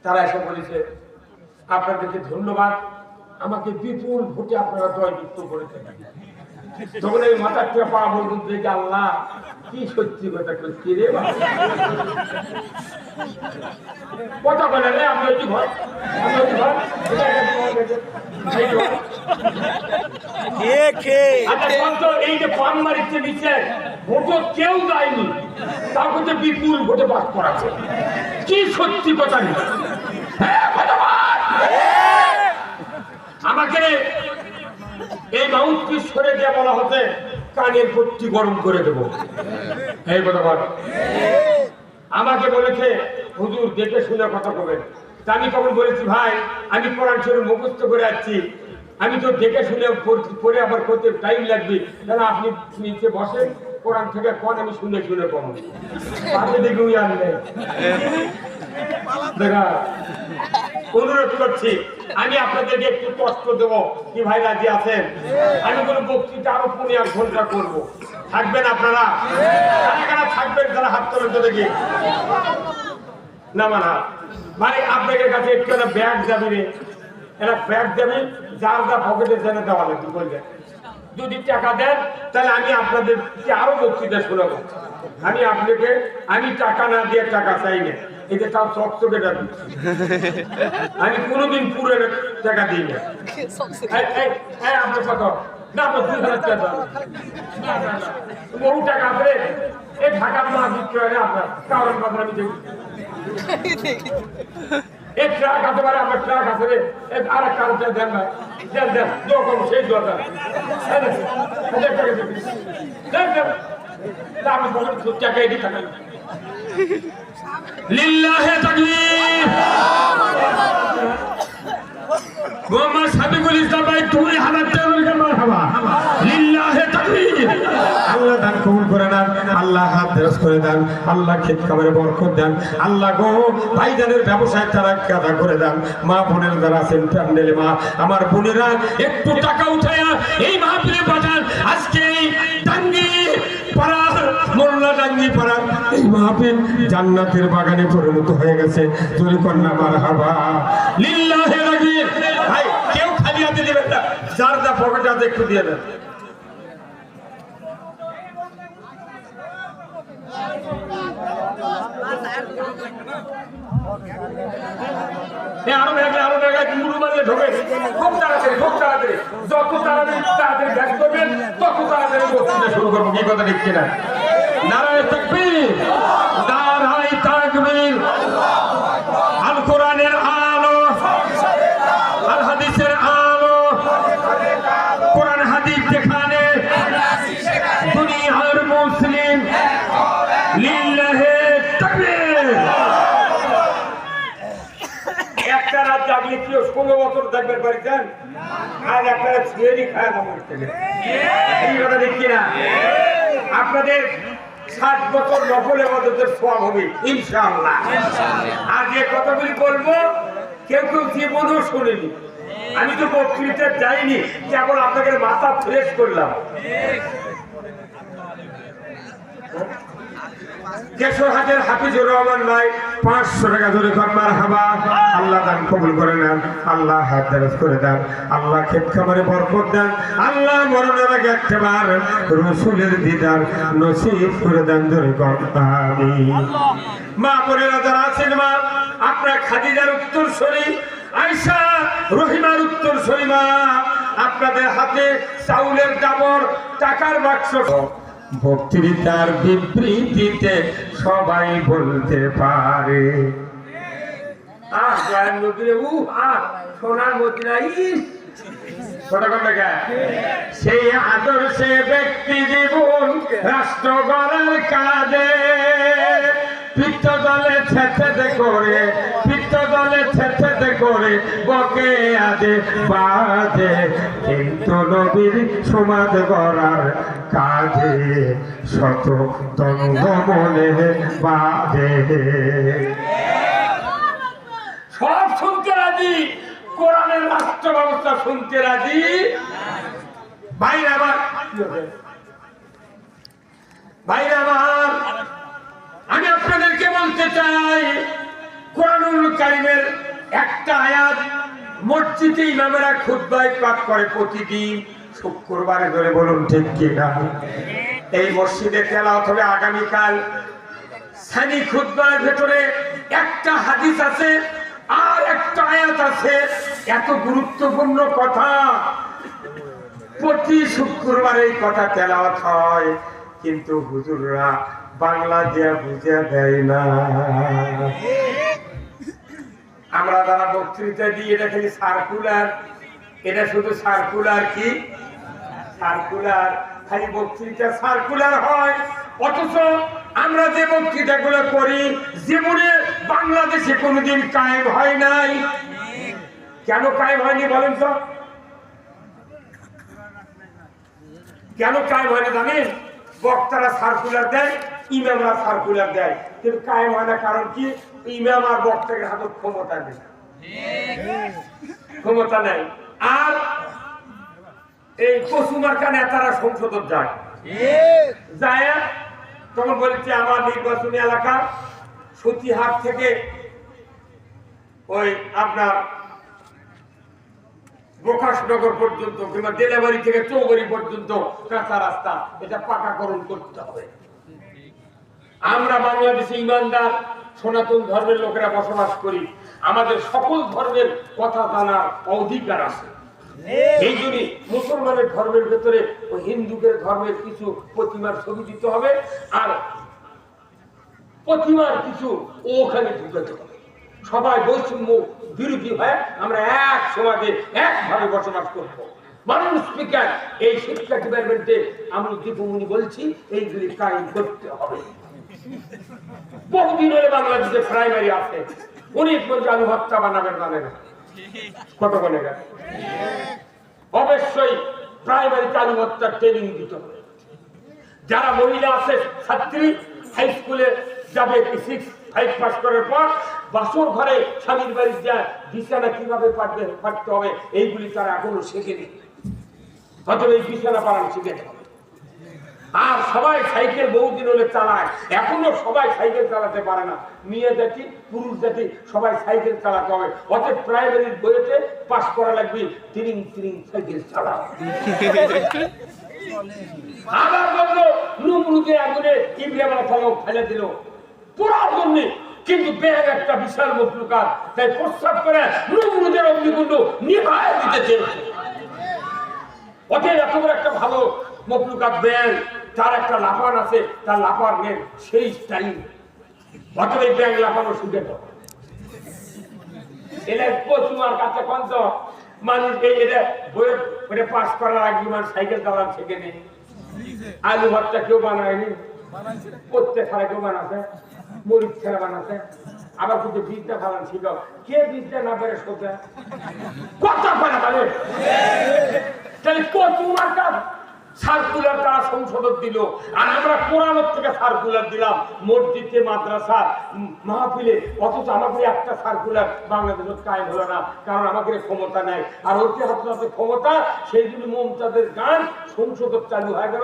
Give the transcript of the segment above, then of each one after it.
তারা এসে বলেছে আপনাদেরকে ধন্যবাদ, আমাকে বিপুল ভোটে আপনারা জয়যুক্ত করেছেন। তখন এই মাথার থেকে পা বলুন যে আল্লাহ কি সত্যি কথা করছি রে কথা বলে রে আপনি কি ভয় এই যে পান মারিতে দিচ্ছে ভোটও কেউ যায়নি, তার মধ্যে বিপুল ভোটে পাস করাছে, কি সত্যি কথা নেই। আমাকে এই মাউথপিস সরে দিয়ে বলা হতে কানের পট্টি গরম করে দেব, এই কথা বল। আমাকে বলেছে হুজুর দেখে শুনে কথা বলবেন। আমি তখন বলেছি ভাই আমি কোরআন শরীফ মুখস্থ করে আসছি, আমি তো দেখে শুনে পড়ে আবার করতে টাইম লাগবে, তাহলে আপনি নিচে বসেন কোরআন থেকে কোন আমি শুনে শুনে কম আপনি দেখুন দেখা। অনুরোধ করছি আমি আপনাদেরকে একটু কষ্ট দেবো কি ভাই রাজি আছেন? আমি কোনো বক্তৃতা আরো 1.5 ঘন্টা করবো, থাকবেন আপনারা? কারা থাকবেন তারা হাত তোলেন তো দেখি। না মানে আপনাদের কাছে একটু একটা ব্যাগ যাবি রে, একটা ব্যাগ যাবি, যার যা পকেটে জেনে দেওয়া লাগবে বলবেন। যদি টাকা দেন তাহলে আমি আপনাদের আরো বক্তৃতা শোনাবো। আমি টাকা না দিয়ে টাকা চাই না, এটা তাও চকচকে যাবে। আমি কোনোদিন পুরো টাকা দিই না। আপনার কত না আপনার 2000 টাকা বহু টাকা আছে এই ঢাকার মাছ বিক্রয় আপনার কারণ কথা আমি দেখি এই ট্রাক আছে পারে আমার ট্রাক আছে রে, আর এক কারণ দেন না দেন যখন সেই দরকার আমি বলেন টাকা এটি টাকা লিল্লাহে তাকবীর। মোহাম্মদ সাবিকুল ইসলাম ভাই তুমি হাজার টাকা মারহাবা লিল্লাহে তাকবীর। আল্লাহ দান কবুল করে নেন, আল্লাহ হাত দেরাজ করে দেন, আল্লাহ ক্ষেত খামারে বরকত দেন, আল্লাহ গো ভাইজানের ব্যবসায় তারা কাদা করে দেন। মা বোনের যারা আছেন প্যান্ডেলে মা আমার বোনেরা একটু টাকা উঠায়া এই মাহফিলে বাজান। আজকে এই টাঙ্গি পাড়ার মোল্লা টাঙ্গি পাড়ার এই মাহফিল জান্নাতের বাগানে পরিণত হয়ে গেছে। তুমি কন্যা মারহাবা লিল্লাহে তাকবীর। ভাই কেউ খালি হাতে দিবেন না, যার যা পকেটে আছে একটু দিয়ে দেন। আরো জায়গায় মুড়ু মারলে ঢোকে খুব তাড়াতাড়ি যত তাড়াতাড়ি ব্যাক করবেন তত তাড়াতাড়ি বক্তৃতা শুরু করবো, কি কথা ঠিক কিনা? নারায়ে তাকবীর, নারায়ে তাকবীর। আল কোরআনের আলো, আল হাদিসের আলো, কোরআন হাদিস যেখানে দুনিয়ার মুসলিম লিল্লাহে তাকবীর। একটা রাত জাগলে কি 16 বছর থাকবেন পারছেন? আর আপনারা ছেড়ে খায় না মরতে এই কথা দেখছি না। আপনাদের 60 বছর নফল ইবাদতের সওয়াব হবে ইনশাআল্লাহ। আর যে কথাগুলি বলবো কেউ জীবনও শুনেনি, আমি তো বক্তৃতা যাইনি, কেবল আপনাদের মাথা ফ্রেশ করলাম। কেশরহাটের হাফিজুর রহমান ভাই 500 টাকা ধরে মারহাবা। আল্লাহ দান কবুল করে নেন, আল্লাহ হাত দেরাজ করে দেন, আল্লাহ ক্ষেত খামারে বরকত দেন, আল্লাহ মরণের আগে একবার রাসূলের দিদার নসিব করে দেন। ধরে আমিন। মা বোনেরা যারা আছেন মা, আপনার খাদিজার উত্তরসূরি, আয়েশা রহিমার উত্তরসূরি মা, আপনাদের হাতে চাউলের ডাবর, টাকার বাক্স, বক্তৃতার বিবৃতিতে সবাই বলতে পারে সোনার মদিনায় সেই আদর্শে ব্যক্তি জীবন রাষ্ট্র গড়ার কাজে পিত্তদলে ছেঁচেতে করে বকে আদে বাজে, কিন্তু নবীর সমাজ গড়ার কাজে শত দ্বন্দ্ব মনে বাজে। সব শুনতে রাজি, কোরআনের রাষ্ট্র ব্যবস্থা শুনতে রাজি। ভাইরা আমার আমি আপনাদেরকে বলতে চাই কোরআনুল কারীমের একটা আয়াত মসজিদে ইমামেরা খুতবায় পাঠ করে প্রতিদিন শুক্রবারে, ধরে বলুন ঠিক কি না? এই মসজিদে তেলাওয়াত হবে আগামীকাল। সানি খুতবার ভেতরে একটা হাদিস আছে আর একটা আয়াত আছে, এত গুরুত্বপূর্ণ কথা। প্রতি শুক্রবার এই কথা তেলাওয়াত হয়, কিন্তু হুজুররা বাংলা দিয়ে বুঝে দেয় না। আমরা যারা বক্তৃতা দিই এটা খালি সার্কুলার, এটা শুধু সার্কুলার, কি সার্কুলার, খালি বক্তৃতা সার্কুলার হয়। অথচ আমরা যে বক্তৃতাগুলো করি জীবনে বাংলাদেশে কোনোদিন কায়েম হয় নাই। কেন কায়েম হয়নি বলেন তো? কেন কায়েম হয় না জানেন? বক্তারা সার্কুলার দেয়, ইমামরা সার্কুলার দেয়, কিন্তু কায়েম হয় না। কারণ কি? ইমাম আর বক্তার হাতে ক্ষমতা নেই, ক্ষমতা নেই। আর এই কসুমার্কা নেতারা সংসদ যায়, যায় তখন বলেছে আমার নির্বাচনী এলাকা সতীহাট থেকে ওই আপনার প্রকাশনগর পর্যন্ত কিংবা ডেলাবাড়ি থেকে চৌবাড়ি পর্যন্ত কাঁচা রাস্তা, এটা পাকাকরণ করতে হবে। আমরা বাংলাদেশে ইমানদার সনাতন ধর্মের লোকেরা বসবাস করি, আমাদের সকল ধর্মের কথা জানার অধিকার আছে। এই জন্য মুসলমানের ধর্মের ভেতরে ও হিন্দুদের ধর্মের কিছু প্রতিমার ছবি দিতে হবে, আর প্রতিমার কিছু ওখানে ঢুকাতে হবে। সবাই বৈষম্য বিরোধী হয়ে আমরা এক সমাজে একভাবে বসবাস করব। মাননীয় স্পিকার, এই শিক্ষা ডিপার্টমেন্টে আমি দীপমণি বলছি, এইগুলি কায়েম করতে হবে। বহুদিন হলে বাংলাদেশে প্রাইমারি আছে, অনেক বলছে আলু ভর্তা বানাবেন, জানে না কত বলে গেছে। অবশ্যই প্রাইমারি আলু ভর্তার ট্রেনিং দিতে হবে। যারা মহিলা আছে ছাত্রী, হাই স্কুলে যাবে 6-5 পাস করার পর বাসর ঘরে স্বামীর বাড়ি যায় বিছানা কিভাবে পাঠতে হবে এইগুলি তারা এখনো শেখেনি, হয়তো এই বিছানা পাড়ানো শিখেতে হবে। আর সবাই সাইকেল বহুদিন হলে চালায়, এখনো সবাই সাইকেল চালাতে পারে না। মেয়ে জাতি পুরুষ জাতি সবাই সাইকেল চালাতে হবে। অতএব প্রাইমারির বইতে পাস করা লাগবে তিরিং তিরিং সাইকেল চালা। আবার বললো নুমরুদে আগুনে ইব্রাহিম আলাইহিস ফেলে দিল পুরার জন্য, কিন্তু ব্যাগ একটা বিশাল মখলুকাত, তাই প্রস্তাব করে নুমরুদের অগ্নিকুণ্ড নিভায় দিতেছে। অতএব এত বড় একটা ভালো মখলুকাত ব্যাগ, তার একটা লাফান আছে, তার লাফার নেই সেই স্টাইল। অতএব এই ব্যাগ লাফানো শুধু এটা পশুমার কাছে কত মানুষ এটা বইয়ে পাস করার আগে মানুষ সাইকেল চালান শেখে নেই। আলু ভর্তা কেউ বানায়নি, প্রত্যেক ছাড়া কেউ বানাতে, মরিচ ছাড়া বানাতে, আবার কিন্তু বীজটা ফালান শিখাও। কে বীজটা না পেরে সোজা কথা পারে পারে, তাহলে পশুমার কাজ সার্কুলার তারা সংসদ দিল, আর আমরা কোরআন থেকে সার্কুলার দিলাম মসজিদে, মাদ্রাসা, মাহফিলে। অথচ আমাদের একটা সার্কুলার বাংলাদেশের কায়েম হলো না, কারণ আমাদের ক্ষমতা নাই। আর ওর যে হাতে ক্ষমতা, সেই জন্য মমতাজের গান সংসদ চালু হয়ে গেল।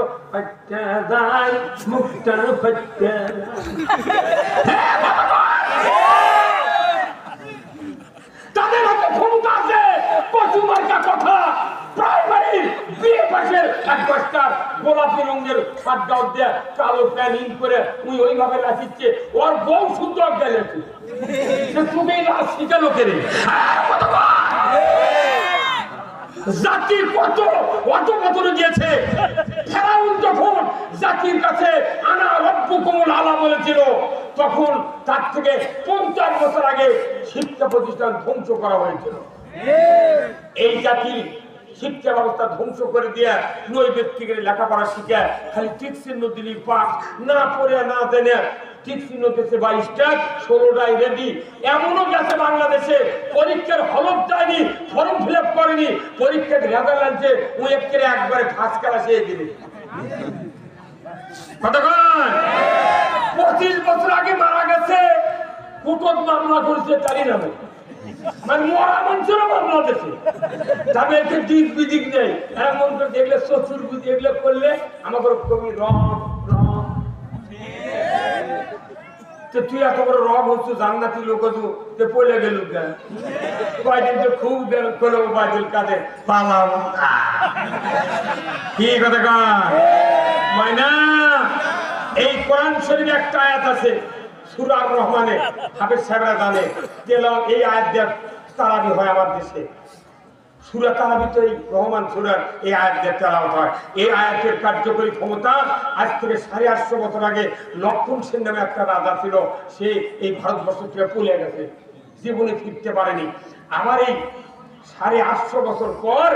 তাদের হাতে ক্ষমতা আছে, পশুমার্কা কথা। প্রাইমারি বিয়ে পাশের এক বাচ্চার গোলাপি রঙের শার্ট গাউট দিয়ে কালো প্যান্ট ইন করে উনি ওইভাবে নাচিচ্ছে, ওর বউ সুন্দর গেলে তুমি নাচ শিখালো কেন? জাতির কত অধঃপতনে দিয়েছে। ফেরাউন যখন জাতির কাছে আনা রব্বুকুমুল আলা বলেছিল, তখন তার থেকে 50 বছর আগে শিক্ষা প্রতিষ্ঠান ধ্বংস করা হয়েছিল। এই জাতির শিক্ষা ব্যবস্থা ধ্বংস করে দিয়ে নই ব্যক্তিকে লেখাপড়া শিখে খালি ঠিক চিহ্ন দিলি পাস, না পড়ে না জেনে ঠিক চিহ্ন দিচ্ছে 22টা 16টাই রেডি। এমনও গেছে বাংলাদেশে পরীক্ষার হলফ দেয়নি, ফর্ম ফিল আপ করেনি, পরীক্ষার রেজাল্ট আনছে ওই একবারে ফার্স্ট ক্লাসে দিলে। কতক্ষণ 25 বছর আগে মারা গেছে, কুটক মামলা করেছে তারই নামে, মানে মরা মানুষেরও বাংলাদেশে তাদেরকে দিক বিদিক নেই। এমন করে দেখলে চতুর বুদ্ধি এগুলো করলে আমাদের কবি রং রং তো তুই এত বড় রব হচ্ছে জান্নাতি লোক তো পড়ে গেল কয়দিন তো খুব করলো ওবায়দুল কাদের পালাম কি কথা কয় ময়না এই কোরআন শরীফে একটা আয়াত আছে সূরা আর রহমানে হাফেজ সাহেবরা জানে তেলাওয়াত এই আয়াত দিয়ে তারাবি হয় আমার দেশে সূরা তারাবি তো এই রহমান সূরার এই আয়াত দিয়ে তেলাওয়াত হয় এই আয়াতের কার্যকরী ক্ষমতা আজ থেকে 850 বছর আগে লক্ষণ সেন নামে একটা রাজা ছিল সে এই ভারতবর্ষ থেকে পলে গেছে জীবনে ফিরতে পারেনি আমার এই 850 বছর পর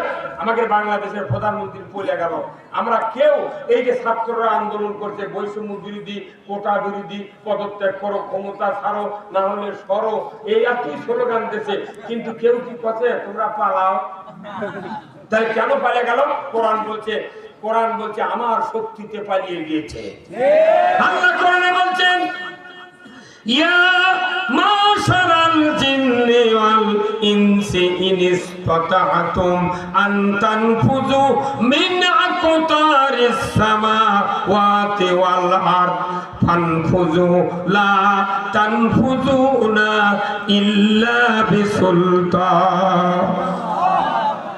আমাদের বাংলাদেশের প্রধানমন্ত্রী পলে গেল আমরা কেউ এই যে ছাত্ররা আন্দোলন করছে বৈষম্য বিরোধী কোটা বিরোধী পদত্যাগ করো ক্ষমতা ছাড়ো না হলে সরো এই এতই স্লোগান দিয়েছে কিন্তু কেউ কি কথা তোমরা পালাও তাই কেন পালিয়ে গেল কোরআন বলছে আমার শক্তিতে পালিয়ে গিয়েছে আল্লাহ কোরআনে বলছেন ইয়া মাশারাল জিন্নি ওয়াল ইনসি ইন ইসতাতা'তুম আন তানফুযু মিন আকতারিস সামাওয়াতি ওয়াল আরদ ফানফুযু লা তানফুযুনা ইল্লা বিসুলতান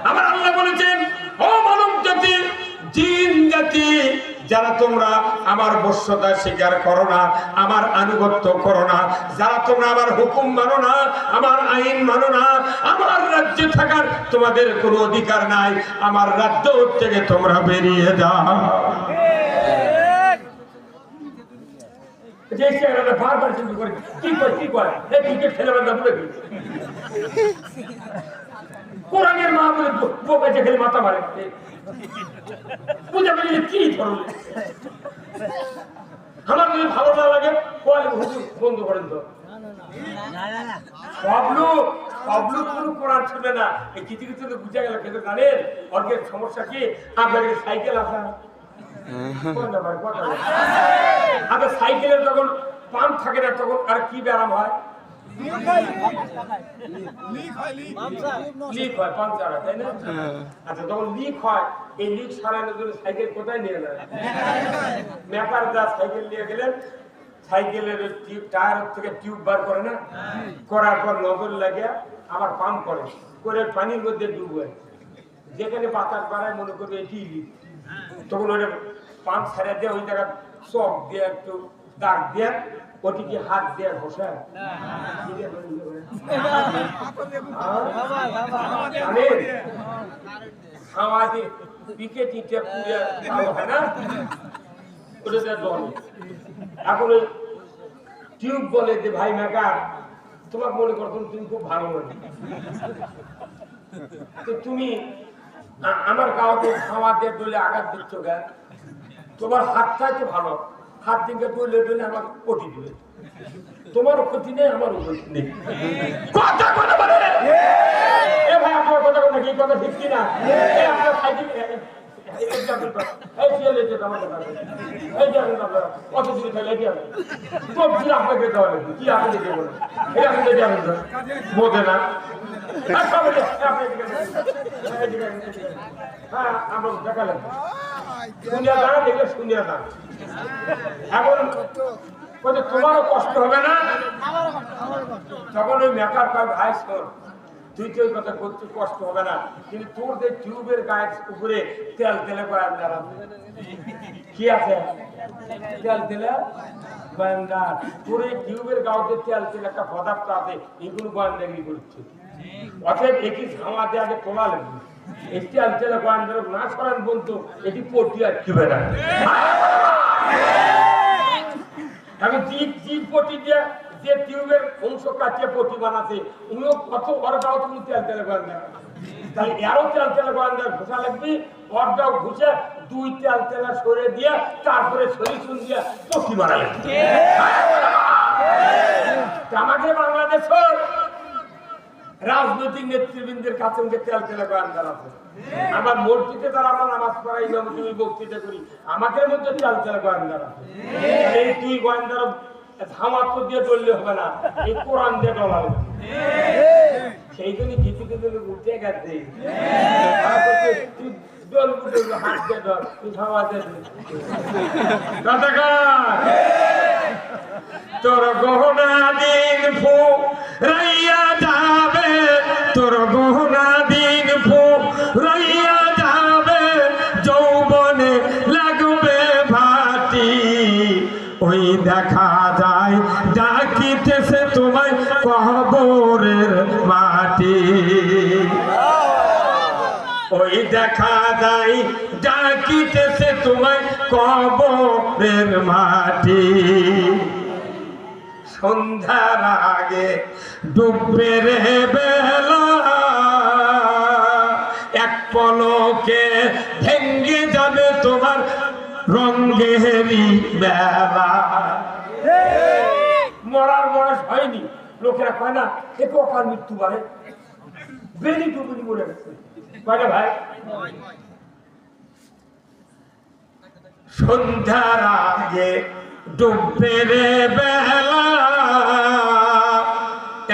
আমার আল্লাহ বলেছেন ও মানব জাতি জিন জাতি যারা তোমরা আমার বশ্যতা স্বীকার করো না আমার আনুগত্য করো না যারা তোমরা আমার হুকুম মানো না আমার আইন মানো না আমার রাজ্যে থাকার তোমাদের কোনো অধিকার নাই আমার রাজ্য থেকে তোমরা বেরিয়ে যাও যে চেহারাটা বারবার শুরু করে কি করে এই ক্রিকেট খেলে না বলে কোরআনের মা বলে বোকাতে খেলে মাথা মারে পূজা বলি কি ধরলে আমার যদি ভালো না লাগে বন্ধ করেন তো সব লোক কোনো কোরআন শুনে না এই কিছু কিছু তো বুঝা গেল কিন্তু জানেন অর্গের সমস্যা কি আপনার সাইকেল আসা আচ্ছা সাইকেলের যখন পাম্প থাকে না তখন আর কি ব্যায়াম হয় লিক হয় পাংচার হয় তাই না আচ্ছা যখন লিক হয় এই লিক সারানোর জন্য সাইকেল কোথায় নিয়ে নেয় মেকার যা সাইকেল নিয়ে গেলেন সাইকেলের টায়ার থেকে টিউব বার করে না করার পর নজর লাগে আবার পাম্প করে পানির মধ্যে ডুবে যেখানে বাতাস বাড়ায় মনে করবে এটি লিক তখন ওটা পাম্প ছাড়া দিয়ে ওই জায়গা চক দিয়ে একটু দাগ দিয়ে ওটিকে হাত দিয়ে ঘষা সামাজিক পিকেট ইটে পুড়ে হয় না ওটা জল এখন টিউব বলে যে ভাই মেকার তোমার মনে করছো তুমি খুব ভালো মনে তো তুমি আমার কাউকে খাওয়াতে ডলে আঘাত দিচ্ছ গা তোমার হাতটাই তো ভালো হাত দিকে ডলে ডলে আমার ক্ষতি দিবে তোমার ক্ষতি নেই আমারও ক্ষতি নেই কথা কথা বলে এ ভাই আপনার কথা কথা কি কথা ঠিক কিনা আপনার সাইকেল বোঝে না হ্যাঁ আমরা দেখালেন শুনিয়া দাঁড়া দেখলে শুনিয়া দাঁড়া এখন তোমারও কষ্ট হবে না তখন ওই মেকার কয় ভাই শোন তুই তো ওই কথা করতে কষ্ট হবে না কিন্তু তোর যে টিউবের গায়ের উপরে তেল তেলে গোয়েন্দার কি আছে তেল তেলে গোয়েন্দার তোর এই টিউবের গাওতে তেল তেলে একটা পদার্থ আছে এগুলো গোয়েন্দাগিরি করছে অতএব একই ঝামাতে আগে তোলা লাগবে এই তেল তেলে গোয়েন্দার না সরান বলতো এটি পটি আর কিবে না আমি জিপ পটি দিয়ে যে টিউবের অংশ কাটিয়ে পটি বানাচ্ছে উনিও কত অর্ডাও তুমি তেল তেলে গোয়েন্দা তাহলে এরও তেল তেলে গোয়েন্দার ঘুষা লাগবে অর্ডাও ঘুষে দুই তেল তেলা সরে দিয়ে তারপরে সরিষুন দিয়ে পটি মারা লাগবে আমাকে বাংলাদেশের রাজনৈতিক নেতৃবৃন্দের কাছে তেল তেলে গোয়েন্দার আছে আমার মসজিদে তারা আমরা নামাজ পড়াই ইমাম তুমি বক্তৃতা করি আমাদের মধ্যে তেল তেলে গোয়েন্দার আছে এই দুই গোয়েন্দার ধামাত্র দিয়ে চললে হবে না এই কোরআন দিয়ে ডলা হবে সেই জন্য কিছু কিছু উঠে গেছে হাত দিয়ে ডর তুই ধামা দিয়ে তোর গহনা দিন ফুরাইয়া যাবে, তোর গহনা দিন ফুরাইয়া যাবে, যৌবনে লাগবে ভাটি। ওই দেখা যায় ডাকিতেছে তোমায় কবরের মাটি, ওই দেখা যায় ডাকিতেছে তোমায় কবরের মাটি। সন্ধ্যার আগে ডুববে রে বেলা, এক পলকে ভেঙ্গে যাবে তোমার রঙ্গেরি বেলা। মরার বয়স হয়নি, লোকেরা কয় না এ কখন মৃত্যু বাড়ে, বেলি ডুবুনি মরে গেছে, কয় না ভাই? সন্ধ্যার আগে ডুববে রে বেলা,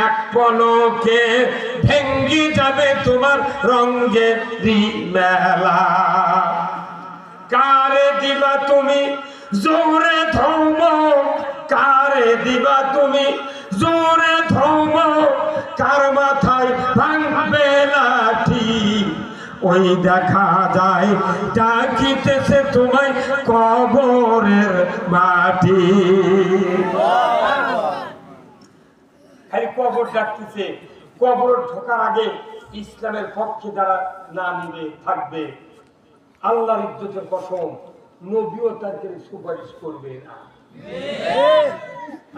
এক পলকে ভেঙ্গে যাবে তোমার রঙ্গেরি মেলা। কারে দিবা তুমি জোরে ধমক, কারে দিবা তুমি জোরে ধমক, কার মাথায় ভাঙবে লাঠি। ওই দেখা যায় ডাকিতেছে তোমায় কবরের মাটি। খালি কবর ডাকতেছে, কবর ঢোকার আগে ইসলামের পক্ষে যারা না নিবে থাকবে, আল্লাহর ইজ্জতের কসম, নবীও তাকে সুপারিশ করবে না।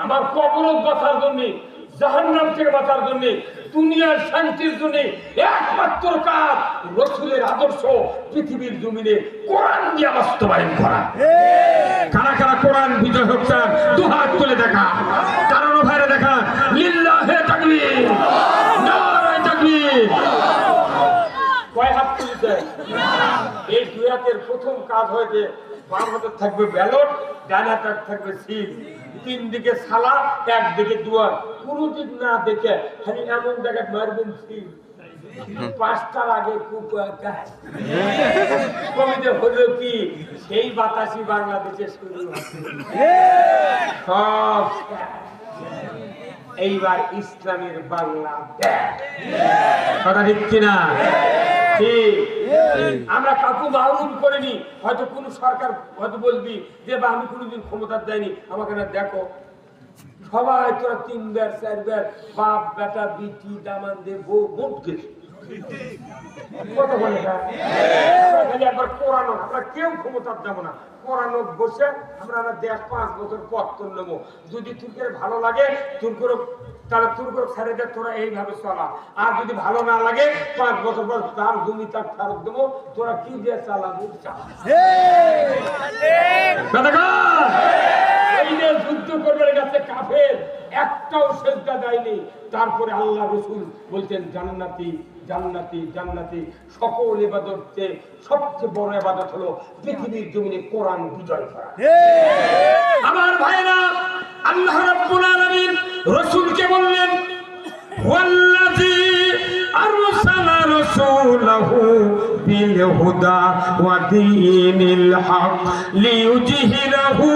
আমার কবর বাঁচার জন্য, জাহান্নাম থেকে বাঁচার জন্য, দুনিয়ার শান্তির জন্য একমাত্র কাজ রাসূলের আদর্শ পৃথিবীর জমিনে কোরআন দিয়ে বাস্তবায়ন করা। কারা কারা কোরআন বিজয় হোক চান দু হাত তুলে দেখা, কারণ ভাইরা দেখা, লিল্লাহে তাকবীর, নারায়ে তাকবীর। কয় হাত তুলতে? এই দুই হাতের প্রথম কাজ হয়েছে বাম হাতে থাকবে ব্যালট, ডান হাতে থাকবে সিল, তিন দিকে সালা, একদিকে দোয়া, কোনো দিক না দেখে খালি এমন জায়গায় মারবেন সিল। পাঁচটার আগে কমিতে হলো কি সেই বাতাসি বাংলাদেশে শুরু সব। এইবার ইসলামের বাংলা কথা ঠিক কিনা? আমরা কাকু মাহরুম করিনি, হয়তো কোন সরকার হয়তো বলবি যে বা আমি কোনোদিন ক্ষমতা দেয়নি, আমাকে না দেখো সবাই তোরা 3 বার 4 বার বাপ বেটা বিটি দামান দে বউ ভোট গেছে কথা বলে না। একবার কোরআন আমরা কেউ ক্ষমতা দেবো না, কোরআন বসে আমরা দেশ 5 বছর পত্তন নেবো। যদি তুর্কের ভালো লাগে তুর্কের তাহলে তুর্ক ছেড়ে দে, তোরা এইভাবে চলা। আর যদি ভালো না লাগে 5 বছর পর তার জমি তার ফেরত দেবো, তোরা কি দিয়ে চালাবি? যুদ্ধ করবে গেছে কাফের, একটাও সেজদা দেয়নি। তারপরে আল্লাহ রাসূল বলছেন জান্নাতি জান্নাতি জান্নাতি। সকল ইবাদতের সবচেয়ে বড় ইবাদত হলো পৃথিবীর জমিনে কোরআন বিজয় করা। আমার ভাইরা, আল্লাহ রাব্বুল আলামিন রাসূলকে বললেন ওয়াল্লাযী আরসালা রাসূলাহু বিল হুদা ওয়া দীনিল হক লিইউযহিরাহু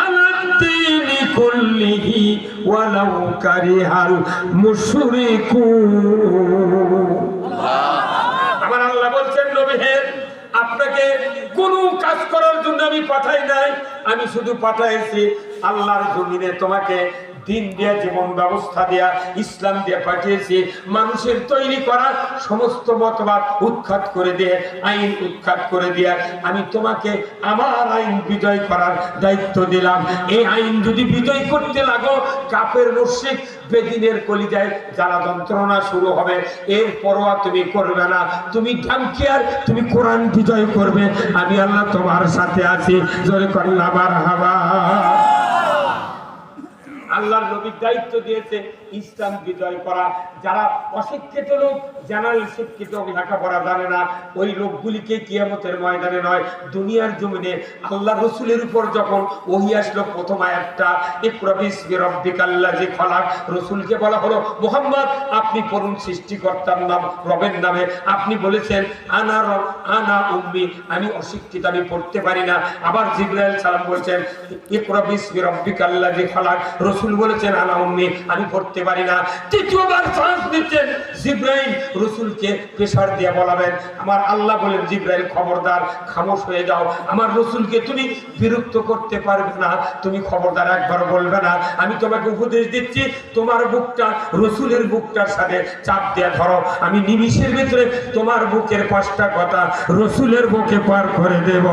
আলা দ্বীনি কুল্লিহি ওয়ালাউ কারিহাল মুশরিকুন। আমার আল্লাহ বলছেন নবী হে, আপনাকে কোন কাজ করার জন্য আমি পাঠাই নাই, আমি শুধু পাঠাইছি আল্লাহর জমিনে তোমাকে দিন দিয়া, জীবন ব্যবস্থা দিয়া, ইসলাম দিয়া পাঠিয়েছি। মানুষের তৈরি করা সমস্ত মতবাদ উৎখাত করে দিয়ে, আইন উৎখাত করে দিয়ে আমি তোমাকে আমার আইন বিজয় করার দায়িত্ব দিলাম। এই আইন যদি বিজয় করতে লাগো, কাফের মুশরিক বেদিনের কলিজায় জ্বালা যন্ত্রণা শুরু হবে, এর পরোয়া তুমি করবে না। তুমি ঢামকিয়ার, তুমি কোরআন বিজয় করবে, আমি আল্লাহ তোমার সাথে আছি। জোরে করলা মারহাবা। আল্লাহর নবী দায়িত্ব দিয়েছে ইসলাম বিজয় করা। যারা অশিক্ষিত লোক, জেনারেল শিক্ষিত, লেখাপড়া জানে না, ওই লোকগুলিকে কিয়ামতের ময়দানে নয় দুনিয়ার জমিনে আল্লাহ রসুলের উপর যখন ওহী আসলো প্রথম আয়াতটা ইকরা বিসমি রাব্বিকাল্লাযী খলাক, রসুলকে বলা হলো মুহাম্মদ আপনি পড়ুন সৃষ্টিকর্তার নাম, রবের নামে। আপনি বলেছেন আনা রব আনা উম্মি, আমি অশিক্ষিত, আমি পড়তে পারি না। আবার জিবরাইল সালাম বলছেন ইকরা বিসমি রাব্বিকাল্লাযী খলাক, রসুল বলেছেন আনা উম্মি, আমি পড়তে পারি না। তৃতীয়বার চান্স দিচ্ছেন জিবরাইল রসুলকে প্রেসার দিয়ে বলাবেন। আমার আল্লাহ বলেন জিবরাইল খবরদার, খামোশ হয়ে যাও, আমার রসুলকে তুমি বিরক্ত করতে পারবে না, তুমি খবরদার একবার বলবে না। আমি তোমাকে উপদেশ দিচ্ছি, তোমার বুকটা রসুলের বুকটার সাথে চাপ দিয়ে ধরো, আমি নিমিষের ভিতরে তোমার বুকের 5টা কথা রসুলের বুকে পার করে দেব।